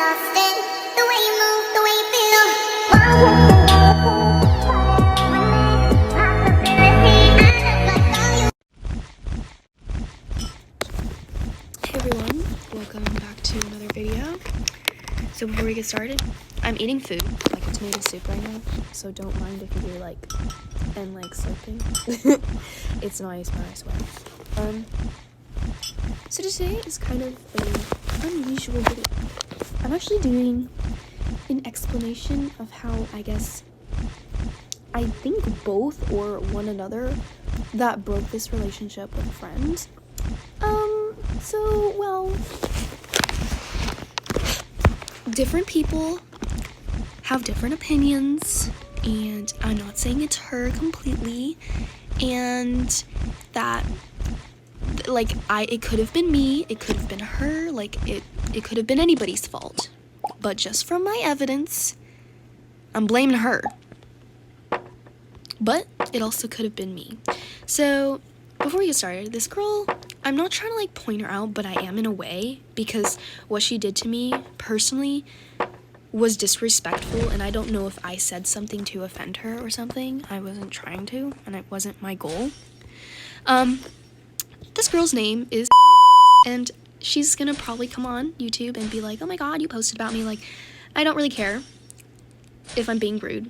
lost in the way you move, the way you feel. Hey everyone, welcome back to another video. So before we get started, I'm eating food, like a tomato soup right now, so don't mind if you hear like slurping. It's not ASMR, I swear. So today is kind of an unusual video. I'm actually doing an explanation of how I think both or one another that broke this relationship with a friend. So, well, different people have different opinions, and I'm not saying it's her completely, and that, like, it could have been me, it could have been her, like, it could have been anybody's fault, but just from my evidence, I'm blaming her, but it also could have been me. So, before we get started, this girl, I'm not trying to like point her out, but I am in a way, because what she did to me personally was disrespectful, and I don't know if I said something to offend her or something. I wasn't trying to, and it wasn't my goal. This girl's name is and she's gonna probably come on YouTube and be like, oh my god, you posted about me. Like, I don't really care if I'm being rude,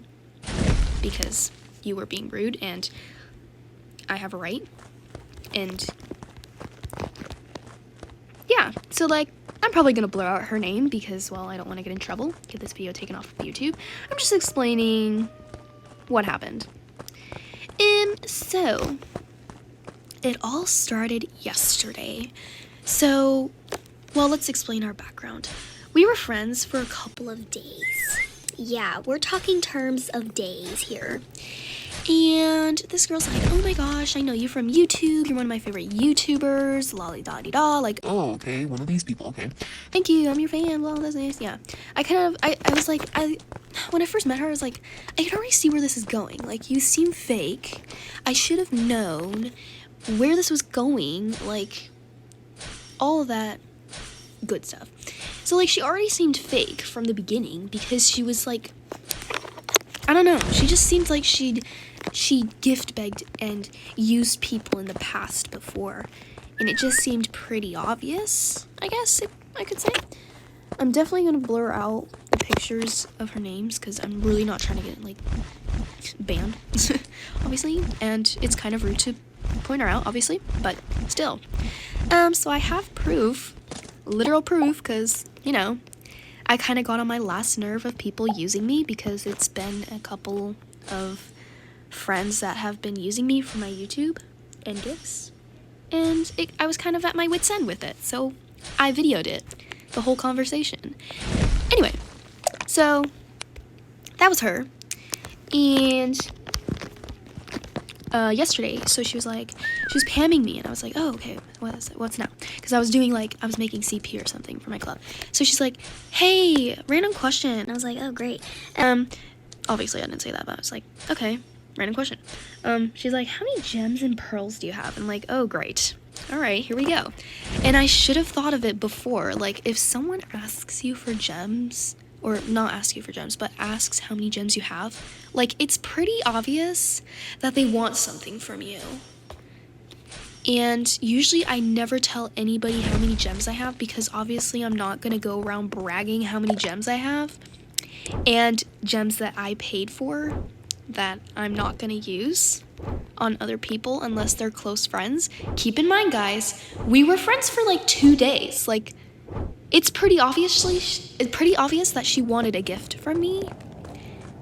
because you were being rude and I have a right. And yeah, so like, I'm probably gonna blur out her name because, well, I don't want to get in trouble, get this video taken off of YouTube. I'm just explaining what happened. So it all started yesterday. So, well, let's explain our background. We were friends for a couple of days. Yeah, we're talking terms of days here. And this girl's like, oh my gosh, I know you from YouTube. You're one of my favorite YouTubers. Lolly-da-di-da. Like, oh, okay, one of these people, okay. Thank you, I'm your fan. Blah, that's nice. Yeah. I was like, when I first met her, I was like, I can already see where this is going. Like, you seem fake. I should have known where this was going. Like, all of that good stuff. So, like, she already seemed fake from the beginning because she was like, I don't know. She just seemed like she gift begged and used people in the past before, and it just seemed pretty obvious, I guess I could say. I'm definitely gonna blur out the pictures of her names because I'm really not trying to get like banned, obviously, and it's kind of rude to point her out, obviously, but still. So I have proof, literal proof, because, you know, I kind of got on my last nerve of people using me because it's been a couple of friends that have been using me for my YouTube and gifts, and I was kind of at my wit's end with it, so I videoed it, the whole conversation. Anyway, so that was her, and yesterday, so she was pamming me, and I was like, oh, okay, what's now? Because I was making CP or something for my club. So she's like, hey, random question. And I was like, oh, great. Obviously I didn't say that, but I was like, okay, random question. She's like, how many gems and pearls do you have? And I'm like, oh, great. All right, here we go. And I should have thought of it before. Like, if someone asks you for gems, or not ask you for gems, but asks how many gems you have, like, it's pretty obvious that they want something from you. And usually I never tell anybody how many gems I have because obviously I'm not gonna go around bragging how many gems I have, and gems that I paid for that I'm not gonna use on other people unless they're close friends. Keep in mind, guys, we were friends for like 2 days. Like, it's pretty obvious that she wanted a gift from me.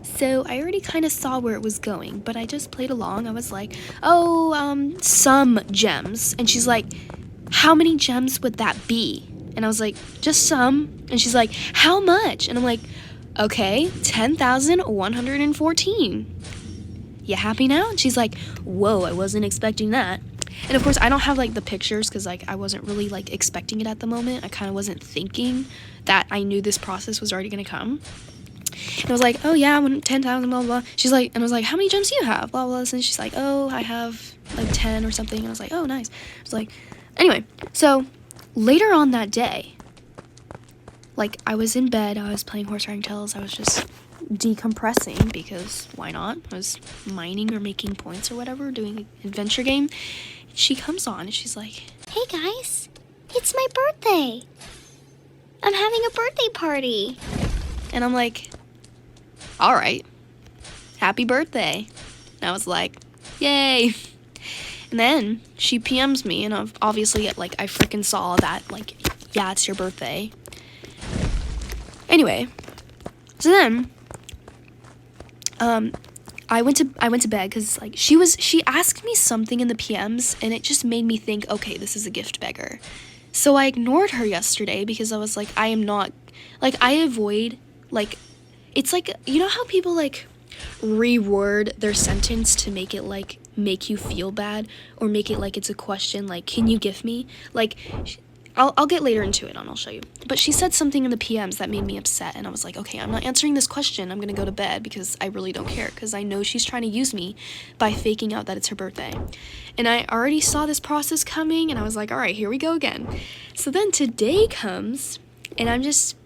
So I already kind of saw where it was going, but I just played along. I was like, oh, some gems. And she's like, how many gems would that be? And I was like, just some. And she's like, how much? And I'm like, okay, 10,114. You happy now? And she's like, whoa, I wasn't expecting that. And of course, I don't have like the pictures because like I wasn't really like expecting it at the moment. I kind of wasn't thinking that I knew this process was already going to come. And I was like, oh yeah, 10,000, blah, blah. She's like, and I was like, how many gems do you have? Blah, blah. And she's like, oh, I have like 10 or something. And I was like, oh, nice. I was like, anyway, so later on that day, Like, I was in bed, I was playing Horse Riding Tales, I was just decompressing, because why not? I was mining or making points or whatever, doing an adventure game. She comes on and she's like, Hey guys, it's my birthday. I'm having a birthday party. and I'm like, all right, happy birthday. And I was like, yay. And then she PMs me, and obviously, like, I freaking saw that, like, yeah, it's your birthday. Anyway, so then, I went to bed because, like, she asked me something in the PMs, and it just made me think, okay, this is a gift beggar. So I ignored her yesterday because I was like, I am not, like, I avoid, like, it's like, you know how people, like, reword their sentence to make it, like, make you feel bad, or make it like it's a question, like, can you gift me? Like, I'll get later into it and I'll show you. But she said something in the PMs that made me upset, and I was like, okay, I'm not answering this question. I'm gonna go to bed because I really don't care, because I know she's trying to use me by faking out that it's her birthday. And I already saw this process coming, and I was like, all right, here we go again. So then today comes, and I'm just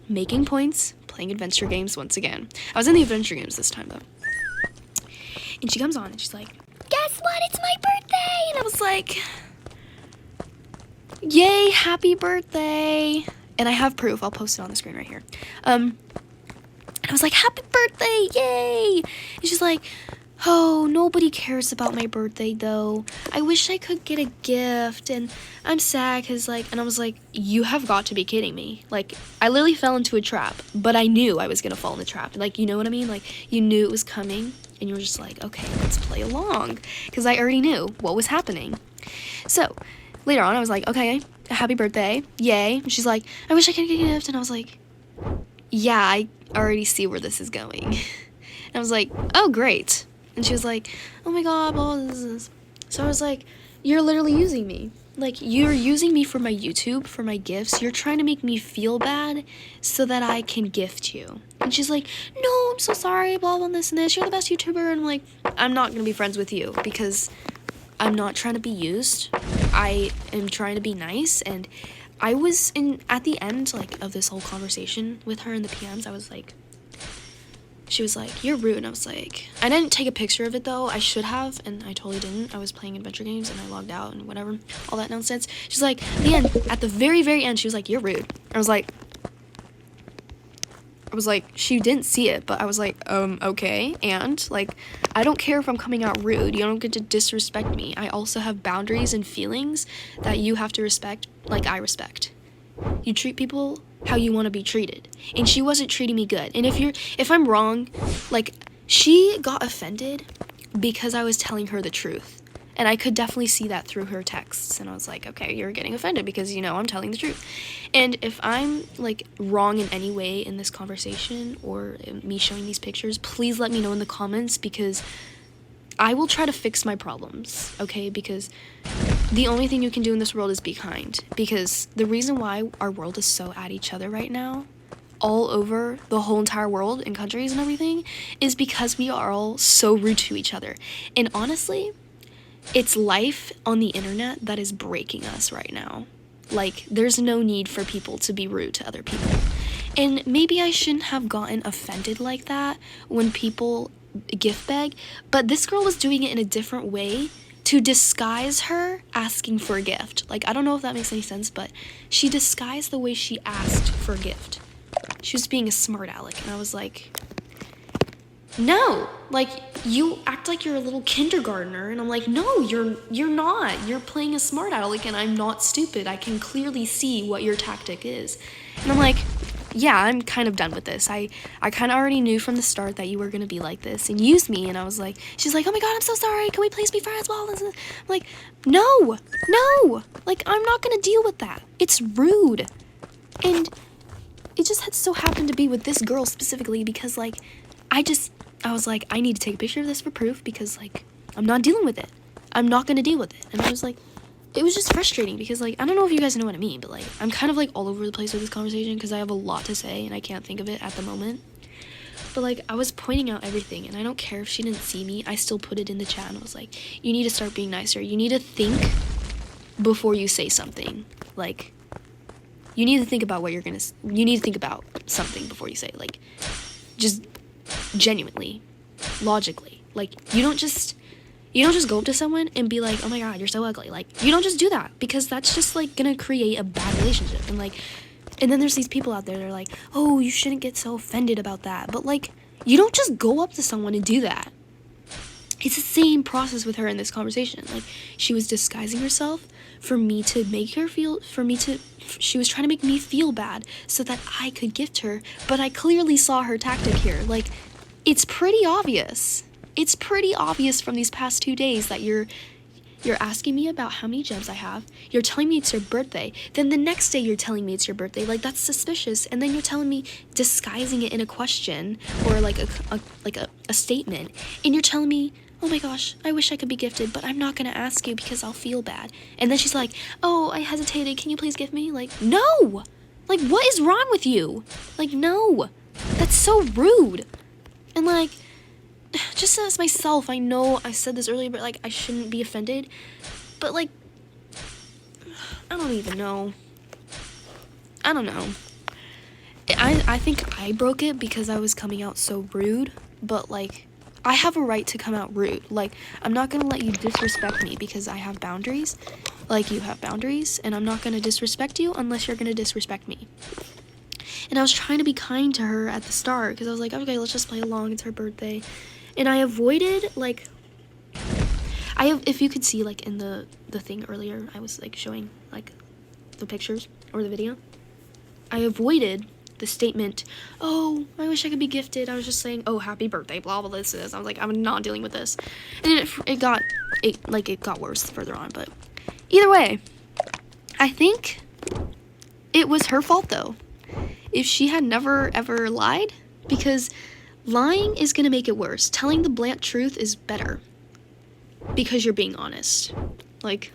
making points, playing adventure games once again. I was in the adventure games this time though. And she comes on and she's like, guess what? It's my birthday! And I was like, yay, happy birthday. And I have proof. I'll post it on the screen right here. And I was like, happy birthday, yay. And she's like, oh, nobody cares about my birthday though. I wish I could get a gift, and I'm sad because, like, and I was like, you have got to be kidding me. Like, I literally fell into a trap, but I knew I was gonna fall in the trap. Like, you know what I mean? Like, you knew it was coming, and you were just like, okay, let's play along, because I already knew what was happening. So later on, I was like, okay, happy birthday, yay. And she's like, I wish I could get a gift. And I was like, yeah, I already see where this is going. And I was like, oh, great. And she was like, oh my god, blah, blah, blah, blah. So I was like, you're literally using me. Like, you're using me for my YouTube, for my gifts. You're trying to make me feel bad so that I can gift you. And she's like, no, I'm so sorry, blah, blah, this and this. You're the best YouTuber. And I'm like, I'm not going to be friends with you because I'm not trying to be used. I am trying to be nice. And I was at the end, like, of this whole conversation with her in the PMs, I was like, she was like, you're rude. And I was like, I didn't take a picture of it though. I should have, and I totally didn't. I was playing adventure games and I logged out and whatever, all that nonsense. She's like, at the very, very end, she was like, you're rude. I was like, she didn't see it, but I was like, okay. And, like, I don't care if I'm coming out rude. You don't get to disrespect me. I also have boundaries and feelings that you have to respect, like I respect. You treat people how you want to be treated. And she wasn't treating me good. And if I'm wrong, like, she got offended because I was telling her the truth. And I could definitely see that through her texts. And I was like, okay, you're getting offended because, you know, I'm telling the truth. And if I'm, like, wrong in any way in this conversation or me showing these pictures, please let me know in the comments, because I will try to fix my problems, okay? Because the only thing you can do in this world is be kind. Because the reason why our world is so at each other right now, all over the whole entire world and countries and everything, is because we are all so rude to each other. And honestly, it's life on the internet that is breaking us right now. Like, there's no need for people to be rude to other people. And maybe I shouldn't have gotten offended like that when people gift beg, but this girl was doing it in a different way to disguise her asking for a gift. Like, I don't know if that makes any sense, but she disguised the way she asked for a gift. She was being a smart aleck, and I was like, no, like, you act like you're a little kindergartner. And I'm like, no, you're not. You're playing a smart aleck, and I'm not stupid. I can clearly see what your tactic is. And I'm like, yeah, I'm kind of done with this. I kind of already knew from the start that you were going to be like this and use me. And I was like, she's like, oh my god, I'm so sorry. Can we please be friends? Well, I'm like, no. Like, I'm not going to deal with that. It's rude. And it just had so happened to be with this girl specifically because, like, I was like, I need to take a picture of this for proof because, like, I'm not dealing with it. I'm not going to deal with it. And I was like, it was just frustrating because, like, I don't know if you guys know what I mean, but, like, I'm kind of, like, all over the place with this conversation because I have a lot to say and I can't think of it at the moment. But, like, I was pointing out everything, and I don't care if she didn't see me. I still put it in the chat, and I was like, you need to start being nicer. You need to think before you say something. Like, you need to think about what you're gonna, you need to think about something before you say it. Like, just genuinely, logically. Like, you don't just go up to someone and be like, oh my god, you're so ugly. Like, you don't just do that, because that's just like gonna create a bad relationship. And like, and then there's these people out there that are like, oh, you shouldn't get so offended about that. But like, you don't just go up to someone and do that. It's the same process with her in this conversation. Like, she was disguising herself for me to make her feel, she was trying to make me feel bad so that I could gift her, but I clearly saw her tactic here. Like, it's pretty obvious. It's pretty obvious from these past 2 days that you're asking me about how many gems I have. You're telling me it's your birthday. Then the next day you're telling me it's your birthday. Like, that's suspicious. And then you're telling me, disguising it in a question or like a statement. And you're telling me, oh my gosh, I wish I could be gifted, but I'm not gonna ask you because I'll feel bad. And then she's like, oh, I hesitated. Can you please gift me? Like, no! Like, what is wrong with you? Like, no. That's so rude. And like, just as myself, I know I said this earlier, but like, I shouldn't be offended. But like, I don't even know. I don't know. I think I broke it because I was coming out so rude, but like, I have a right to come out rude. Like, I'm not gonna let you disrespect me because I have boundaries. Like, you have boundaries, and I'm not gonna disrespect you unless you're gonna disrespect me. And I was trying to be kind to her at the start because I was like, okay, let's just play along. It's her birthday. And I avoided, like, if you could see, like, in the thing earlier, I was, like, showing, like, the pictures or the video. I avoided the statement, oh, I wish I could be gifted. I was just saying, oh, happy birthday, blah, blah, this is. I was like, I'm not dealing with this. And it got worse further on. But either way, I think it was her fault, though. If she had never, ever lied, because lying is going to make it worse. Telling the blunt truth is better because you're being honest. Like,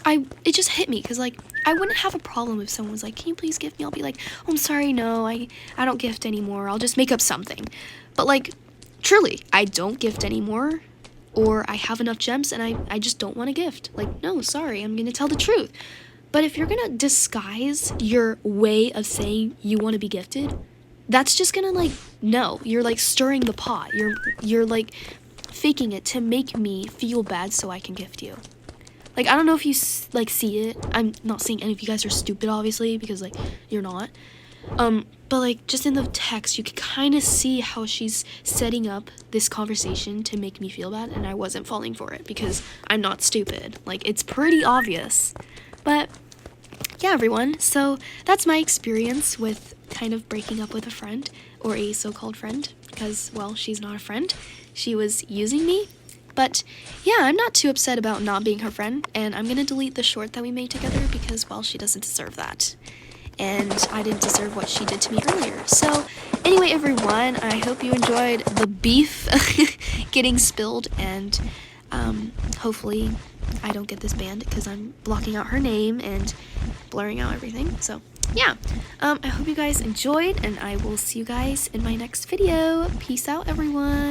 it just hit me because, like, I wouldn't have a problem if someone was like, can you please gift me? I'll be like, oh, I'm sorry, no, I don't gift anymore. I'll just make up something. But, like, truly, I don't gift anymore, or I have enough gems and I just don't want to gift. Like, no, sorry, I'm going to tell the truth. But if you're going to disguise your way of saying you want to be gifted, that's just going to, like, no, you're, like, stirring the pot. You're, like, faking it to make me feel bad so I can gift you. Like, I don't know if you, like, see it. I'm not saying any of you guys are stupid, obviously, because, like, you're not. But, like, just in the text, you can kind of see how she's setting up this conversation to make me feel bad, and I wasn't falling for it because I'm not stupid. Like, it's pretty obvious. But yeah, everyone, so that's my experience with kind of breaking up with a friend, or a so-called friend, because, well, she's not a friend. She was using me. But yeah, I'm not too upset about not being her friend, and I'm gonna delete the short that we made together because, well, she doesn't deserve that. And I didn't deserve what she did to me earlier. So anyway, everyone, I hope you enjoyed the beef getting spilled, and hopefully I don't get this banned because I'm blocking out her name and blurring out everything. So yeah, I hope you guys enjoyed, and I will see you guys in my next video. Peace out, everyone.